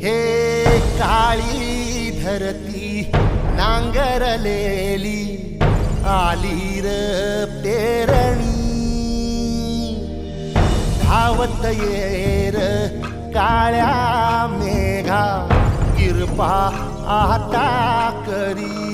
हे काळी धरती नांगरलेली आली र पेरणी धावत येर काळ्या मेघा किरपा आता करी